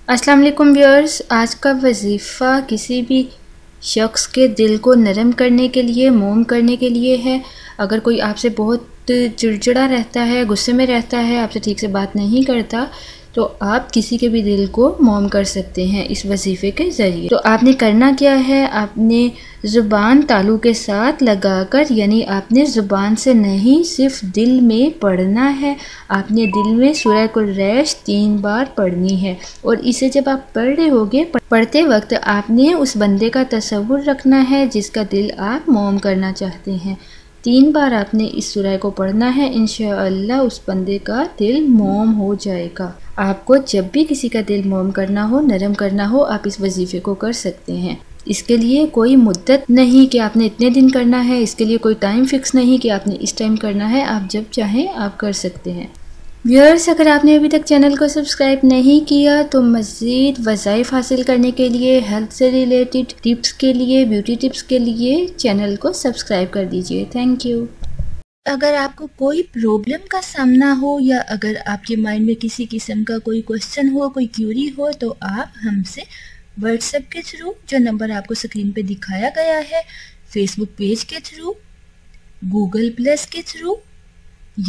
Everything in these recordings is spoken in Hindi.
अस्सलाम वालेकुम व्यूअर्स। आज का वजीफ़ा किसी भी शख्स के दिल को नरम करने के लिए, मोम करने के लिए है। अगर कोई आपसे बहुत चिड़चिड़ा रहता है, गुस्से में रहता है, आपसे ठीक से बात नहीं करता, तो आप किसी के भी दिल को मोम कर सकते हैं इस वजीफ़े के ज़रिए। तो आपने करना क्या है, आपने ज़ुबान तालू के साथ लगाकर, यानी आपने ज़ुबान से नहीं सिर्फ दिल में पढ़ना है। आपने दिल में सूरह कुरैश 3 बार पढ़नी है और इसे जब आप पढ़ रहे होगे, पढ़ते वक्त आपने उस बंदे का तसव्वुर रखना है जिसका दिल आप मोम करना चाहते हैं। 3 बार आपने इस सूरह को पढ़ना है, इंशाअल्लाह उस बंदे का दिल मोम हो जाएगा। आपको जब भी किसी का दिल मोम करना हो, नरम करना हो, आप इस वजीफ़े को कर सकते हैं। इसके लिए कोई मुद्दत नहीं कि आपने इतने दिन करना है, इसके लिए कोई टाइम फिक्स नहीं कि आपने इस टाइम करना है, आप जब चाहें आप कर सकते हैं। व्यूअर्स, अगर आपने अभी तक चैनल को सब्सक्राइब नहीं किया तो मज़ीद वज़ाइफ हासिल करने के लिए, हेल्थ से रिलेटेड टिप्स के लिए, ब्यूटी टिप्स के लिए चैनल को सब्सक्राइब कर दीजिए। Thank you. अगर आपको कोई प्रॉब्लम का सामना हो या अगर आपके माइंड में किसी किस्म का कोई क्वेश्चन हो, कोई क्यूरी हो, तो आप हमसे व्हाट्सएप के थ्रू, जो नंबर आपको स्क्रीन पे दिखाया गया है, फेसबुक पेज के थ्रू, गूगल प्लस के थ्रू,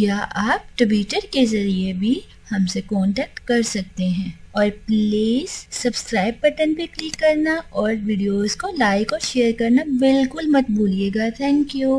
या आप ट्विटर के ज़रिए भी हमसे कांटेक्ट कर सकते हैं। और प्लीज़ सब्सक्राइब बटन पे क्लिक करना और वीडियोस को लाइक और शेयर करना बिल्कुल मत भूलिएगा। Thank you.